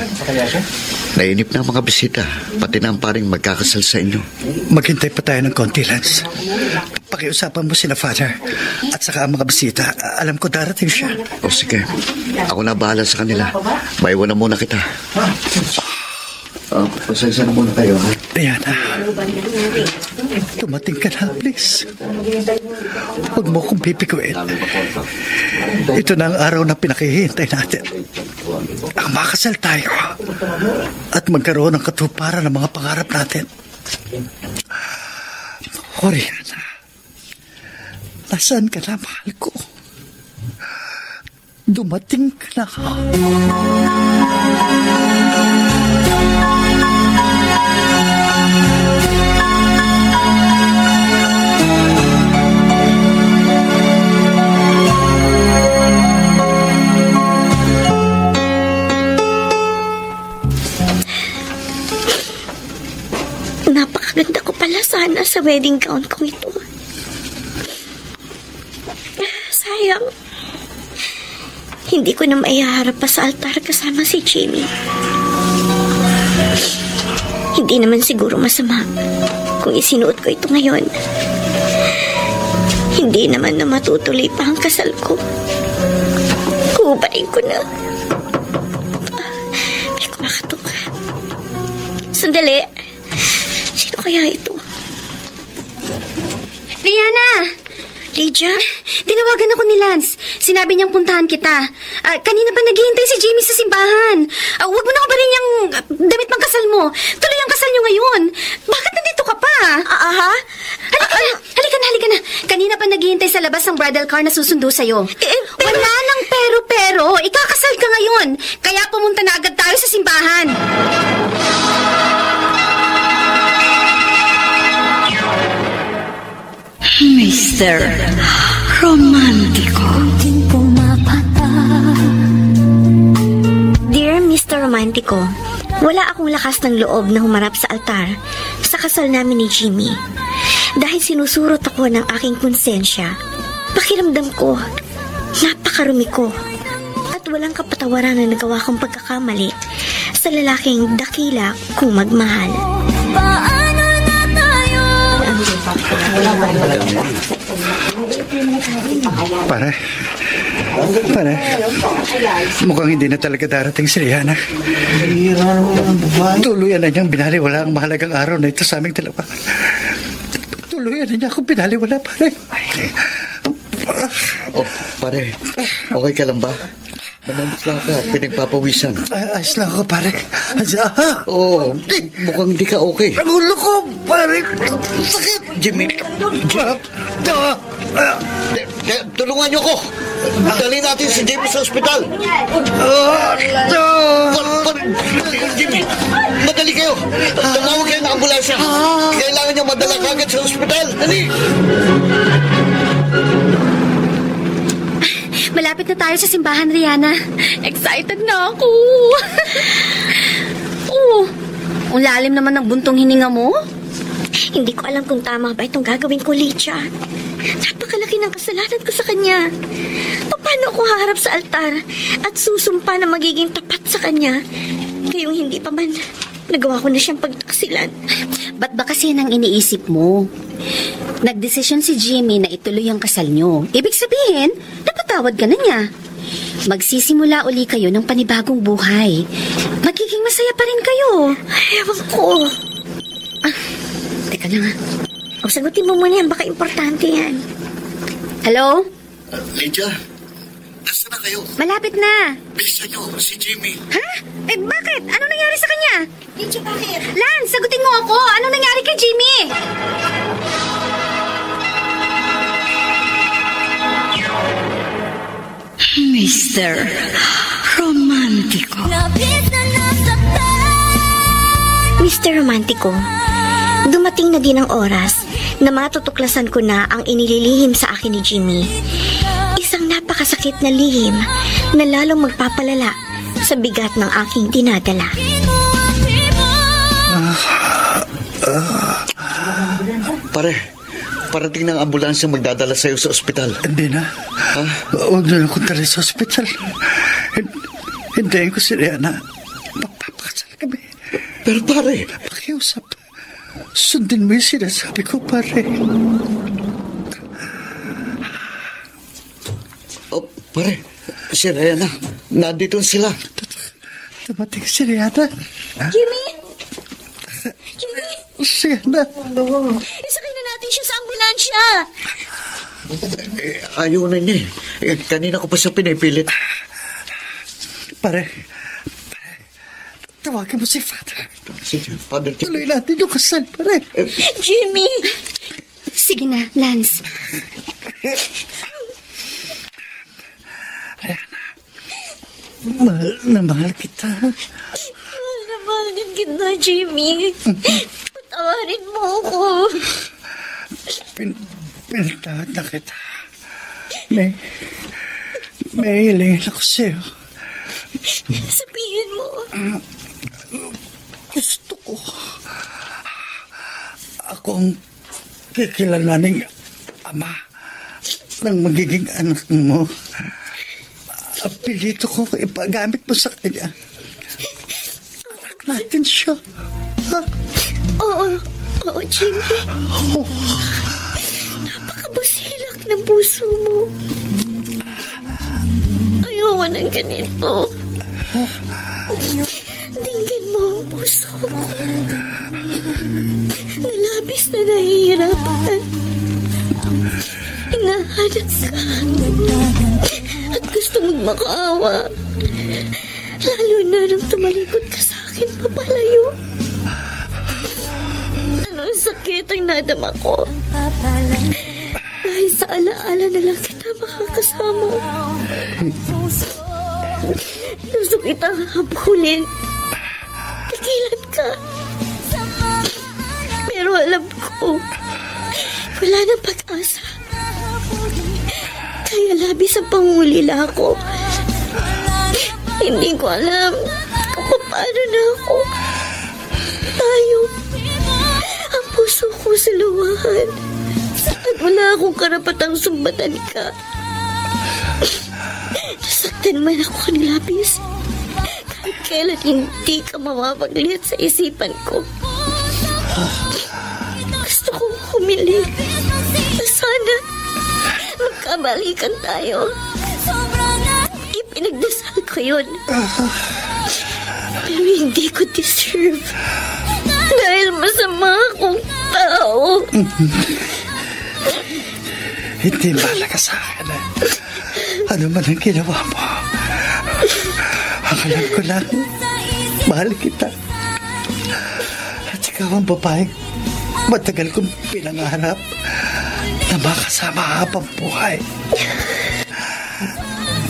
Nainip na ang mga bisita, pati na ang paring magkakasal sa inyo. Maghintay pa tayo ng konti, Lance. Pakiusapan mo sila, Father. At saka ang mga bisita, alam ko darating siya. O sige, ako na bahala sa kanila. Maiwan na muna kita. Pasensya na muna kayo, ha? Diana, tumating ka na, please. Huwag mo kong pipikuin. Ito na ang araw na pinakihintay natin. Ang makasal tayo at magkaroon ng katuparan ng mga pangarap natin. Oriana, nasaan ka na, mahal ko? Dumating ka na. Napakaganda ko pala sana sa wedding gown kong ito. Sayang, hindi ko na maiharap pa sa altar kasama si Jimmy. Hindi naman siguro masama kung isinuot ko ito ngayon. Hindi naman na matutuloy pa ang kasal ko. Kubarin ko na. May kumakatok. Sandali. Sino kaya ito? Rihanna! Lydia? Tinawagan ako ni Lance. Sinabi niyang puntahan kita. Kanina pa naghihintay si Jamie sa simbahan. Huwag mo na kabarin yung damit pang kasal mo. Tuloy ang kasal niyo ngayon. Bakit nandito ka pa? Halika na. Kanina pa naghihintay sa labas ang bridal car na susundo sa'yo. Wala nang pero. Ikakasal ka ngayon. Kaya pumunta na agad tayo sa simbahan. Mr. Romantico. Dear Mr. Romantico, wala akong lakas ng loob na humarap sa altar sa kasal namin ni Jimmy. Dahil sinusurot ako ng aking konsensya, pakiramdam ko, napakarumi ko, at walang kapatawaran na nagawa kong pagkakamali sa lalaking dakila kong magmahal. Pare, mukhang hindi na talaga darating si Rihanna. Tuluyan na niyang binaliwala ang mahalagang araw na ito sa aming dalawa. Tuluyan na niya akong binaliwala, pare. Oh, pare, okay ka lang ba? Manamit lang ka, pinagpapawisan. Ayos lang ako, pare. Oo, mukhang hindi ka okay. Ang ulo ko, pare. Sakit. Jimmy, tulungan niyo ko. Dali natin si Jimmy sa ospital. Jimmy, madali kayo. Tumawag kayo ng ambulansya. Kailangan niya madala kagad sa ospital. Dali. Malapit na tayo sa simbahan, Rihanna. Excited na ako. Ang lalim naman ng buntong hininga mo. Hindi ko alam kung tama ba itong gagawin ko, Lydia. Napakalaki ng kasalanan ko sa kanya. Paano ako haharap sa altar at susumpa na magiging tapat sa kanya? Kayong hindi pa man nagawa ko na siyang pagtaksilan. Ba't ba kasi yan ang iniisip mo? Nagdesisyon si Jimmy na ituloy ang kasal nyo. Ibig sabihin, napatawad ka na niya. Magsisimula uli kayo ng panibagong buhay. Magiging masaya pa rin kayo. Ewan ko. Teka lang ha. O, sagutin mo muna yan. Baka importante yan. Hello? Lydia, nasa na kayo? Malapit na. Bisa nyo, si Jimmy. Ha? Eh, bakit? Ano nangyari sa kanya? Lydia, bakit? Lance, sagutin mo ako. Ano nangyari kay Jimmy? Mr. Romantico. Mr. Romantico, dumating na din ang oras na matutuklasan ko na ang inililihim sa akin ni Jimmy. Isang napakasakit na lihim na lalong magpapalala sa bigat ng aking dinadala. Pare, parating ng ambulansya magdadala sa'yo sa ospital. Hindi na. Ha? Huwag na lang kung tali sa ospital. Hintayin ko si Rihanna. Magpapakasal kami. Pero pare, Pakiusap. Sundin mo yung sinasabi ko, pare. oh, pare, si Rihanna, nandito sila. Dumating si Rihanna. Jimmy! Jimmy! Si Rihanna. Isakay na natin siya sa ambulansya! Ayaw na niya eh. Kanina ko pa siya pinipilit. Pare, tawagin mo si Father. Sige, Father. Tuloy natin yung kasal, pare. Jimmy! Sige na, Lance. Mahal na mahal kita. Mahal na mahal din kita, Jimmy. Patawarin mo ako. Pinatawad na kita. May hilingin ako sa'yo. Sabihin mo. Gusto ko. Akong kikilalaning ama ng magiging anak mo. Apelito ko ipagamit mo sa kanya. Anak natin siya. Ha? Oo, Jimmy. Napakabusilak ng puso mo. Ayoko ng ganito. Tingnan mo ang puso ko. Nalabis na nahihirapan. Hinahanap ka. At gusto magmakaawa. Lalo na nang tumalikod ka sa akin papalayo. Anong sakit ang nadama ko. Dahil sa alaala na lang kita makakasama. Gusto kitang habulin. Pigilan ka. Pero alam ko, wala nang pag-asa. Kaya labis ang pangulila ko. Hindi ko alam kung paano na ako. Tayo. Ang puso ko sa luwahan. At wala akong karapatang sumbatan ka. Nasaktan man ako ni Lapis. Kahit kailan hindi ka mamapaglit sa isipan ko. Gusto kong humiling na sana magkabalikan tayo. Ipinagdasal ko yun. Pero hindi ko deserve. Dahil masama akong tao. Hindi malaga sa akin. Ano man ang ginawa mo. Ang alam ko lang, mahal kita. At ikaw ang babaeng matagal kong pinangarap na makasama habang buhay.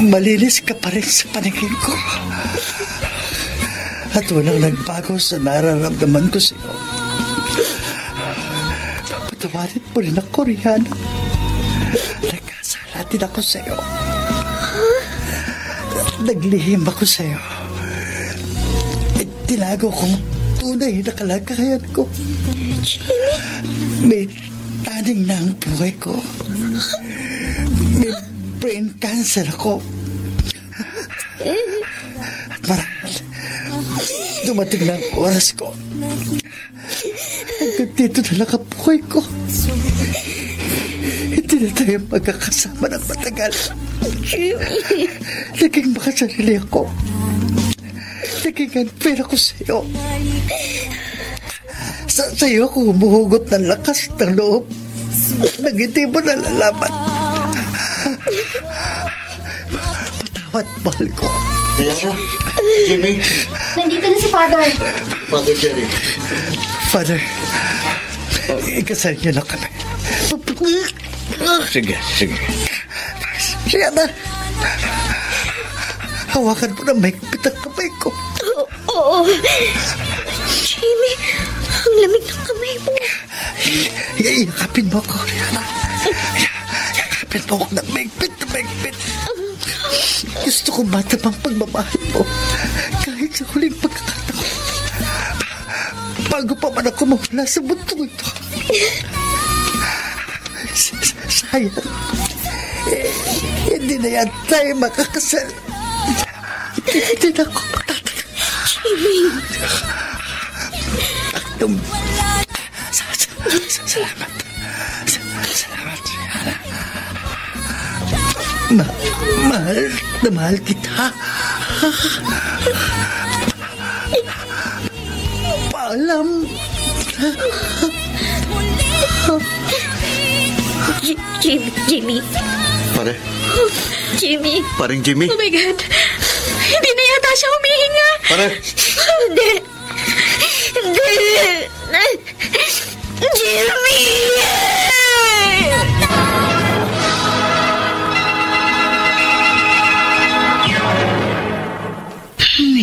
Malinis ka pa rin sa paningin ko. At walang nagbago sa nararamdaman ko sa'yo. Patawarin mo rin ako, Rihanna. Nagkasala din ako sa'yo. Naglihim ako sa'yo. Tinago kong tunay na kalagayan ko. May taning na ang buhay ko. May brain cancer ako. At marahil, dumating na ang oras ko. Hanggang dito na lang ang buhay ko. Hindi na tayo magkakasama ng matagal. Naging makasarili ako. Naging unfair ako sa'yo. Sa'yo ako humuhugot ng lakas ng loob nang hindi mo nalalaman. Patawad, mahal ko. Diana, Jimmy. Nandito na si Father. Father Jerry. Father, ikasal niyo na kami. Sige. Rihanna, hawakan mo na mahigpit ang kamay ko. Oo. Jimmy, ang lamig ng kamay mo. Yakapin mo ako, Rihanna. Yakapin mo ako na mahigpit na mahigpit. Gusto ko matamang pagmamahal mo kahit sa huling pagkakataon. Bago pa man ako mawala sa mundo ito. Sayang. Hindi na yan tayo makakasal. Hindi na ako magtatagal. Jimmy. Salamat. Salamat, Rihanna. Mahal na mahal kita. Paalam. Jimmy. Pare. Jimmy. Parang Jimmy. Oh my God. Hindi na yata siya humihinga. Pare. Hindi. Jimmy!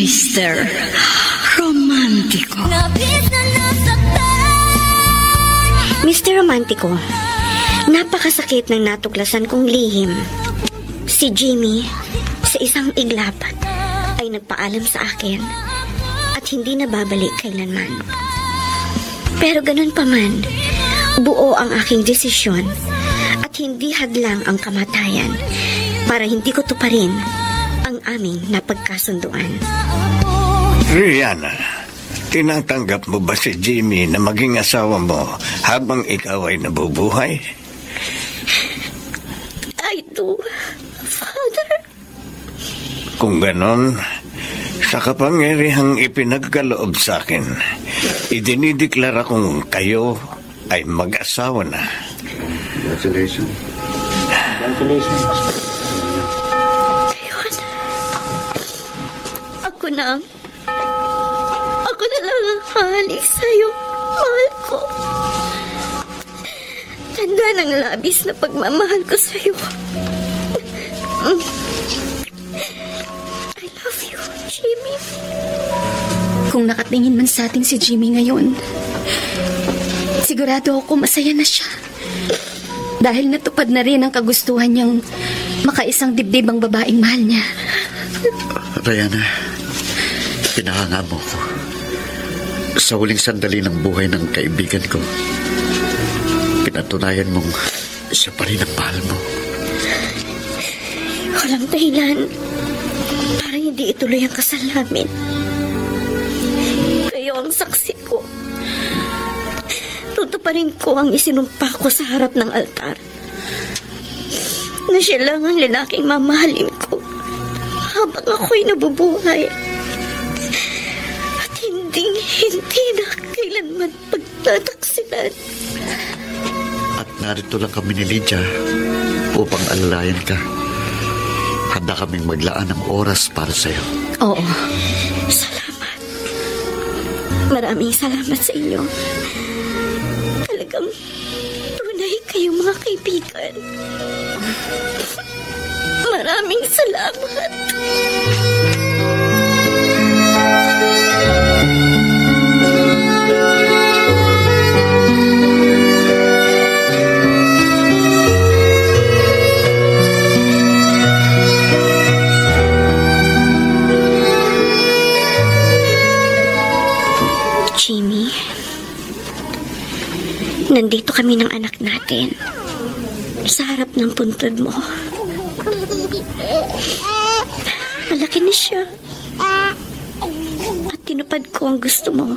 Mr. Romantico. Mr. Romantico, napakasakit ng natuklasan kong lihim. Si Jimmy, sa isang iglap, ay nagpaalam sa akin at hindi na babalik kailanman. Pero ganun pa man, buo ang aking desisyon at hindi hadlang ang kamatayan para hindi ko tuparin ang aming napagkasunduan. Rihanna, tinatanggap mo ba si Jimmy na maging asawa mo habang ikaw ay nabubuhay? I do, Father. Kung ganon, sa kapangyarihang ipinagkaloob sa akin, idinideklara kong kayo ay mag-asawa na. Congratulations. Ayun. Ako na lang ang halik sa'yo, mahal ko. Tanda ng labis na pagmamahal ko sa'yo. I love you, Jimmy. Kung nakatingin man sa atin si Jimmy ngayon, sigurado ako masaya na siya. Dahil natupad na rin ang kagustuhan niyang makaisang dibdib ang babaeng mahal niya. Rihanna, pinahanga mo ko. Sa huling sandali ng buhay ng kaibigan ko, pinatunayan mong siya pa rin ang mahal mo. Walang dahilan para hindi ituloy ang kasal namin. Kayo ang saksi ko. Tutuparin ko ang isinumpa ko sa harap ng altar. Na siya lang ang lalaking mamahalin ko habang ako'y nabubuhay. At hindi na kailanman pagtataksilan. At narito lang kami ni Lydia upang alalayan ka. Handa kaming maglaan ng oras para sa'yo. Oo. Salamat. Maraming salamat sa inyo. Talagang tunay kayong mga kaibigan. Maraming salamat. Jimmy, nandito kami ng anak natin sa harap ng puntod mo. Malaki na siya at tinupad ko ang gusto mo.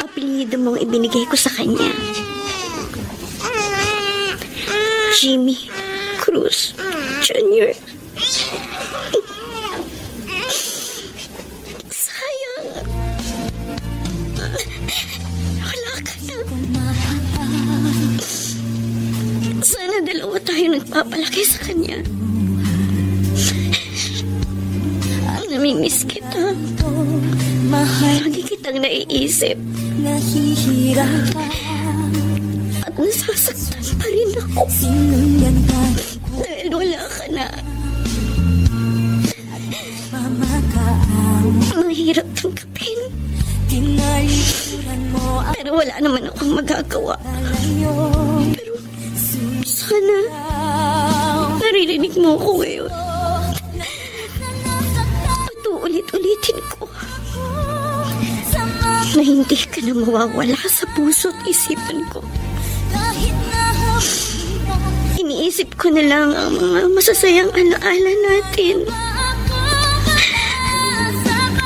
Apelyido mong ibinigay ko sa kanya. Jimmy Cruz Jr. Sayang. Wala ka na. Sana dalawa tayo nagpapalaki sa kanya. Namimiss kita. Lagi kitang naiisip. At nasasaktan pa rin ako. Dahil wala ka na. Mahirap tanggapin. Pero wala naman akong magagawa. Pero sana naririnig mo ako ngayon. At ulit-ulitin ko na hindi ka na mawawala sa puso't isipan ko. Iniisip ko na lang ang mga masasayang alaala natin.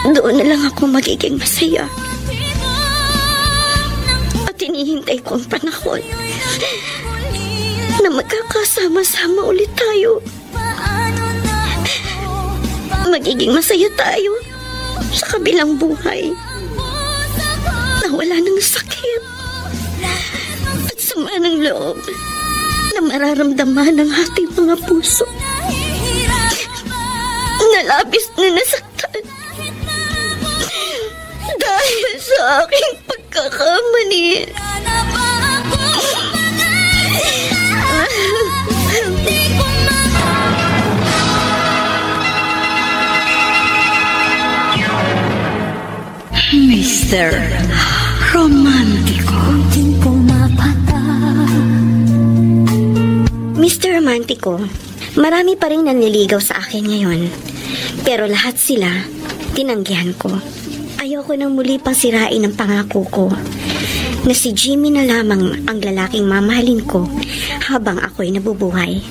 Doon na lang ako magiging masaya. At hinihintay ko ang panahon na magkakasama-sama ulit tayo. Magiging masaya tayo sa kabilang buhay. Na wala ng sakit at sama ng loob na mararamdaman ng ating mga puso na labis na nasaktan dahil sa aking pagkakamali. Mr. Romantico. Mr. Romantico, marami pa rin nanliligaw sa akin ngayon. Pero lahat sila, tinanggihan ko. Ayoko nang muli pang sirain ang pangako ko na si Jimmy na lamang ang lalaking mamahalin ko habang ako'y nabubuhay.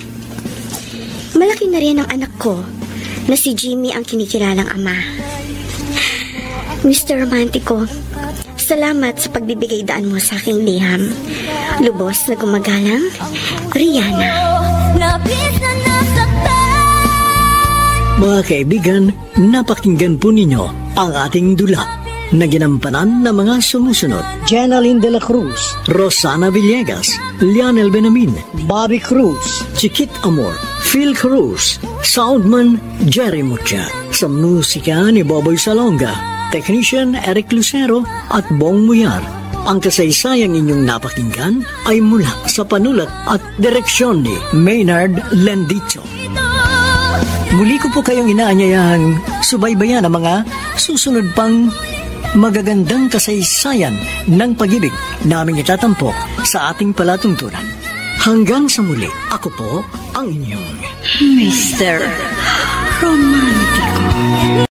Malaki na rin ang anak ko na si Jimmy ang kinikilalang ama. Mr. Romantico, salamat sa pagbibigay daan mo sa aking liham. Lubos na gumagalang, Rihanna. Mga kaibigan, napakinggan po ninyo ang ating dula na ginampanan ng mga sumusunod: Jenaline de la Cruz, Rosana Villegas, Lionel Benamin, Bobby Cruz, Chiquit Amor, Phil Cruz, Soundman Jerry Mucha, sa musika ni Boboy Salonga, Technician Eric Lucero at Bong Muyar. Ang kasaysayang inyong napakinggan ay mula sa panulat at direksyon ni Maynard Lendicho. Muli ko po kayong inaanyayahang subaybayan ang mga susunod pang magagandang kasaysayan ng pag-ibig naming itatampok sa ating palatuntunan. Hanggang sa muli, ako po ang inyong Mr. Romantico.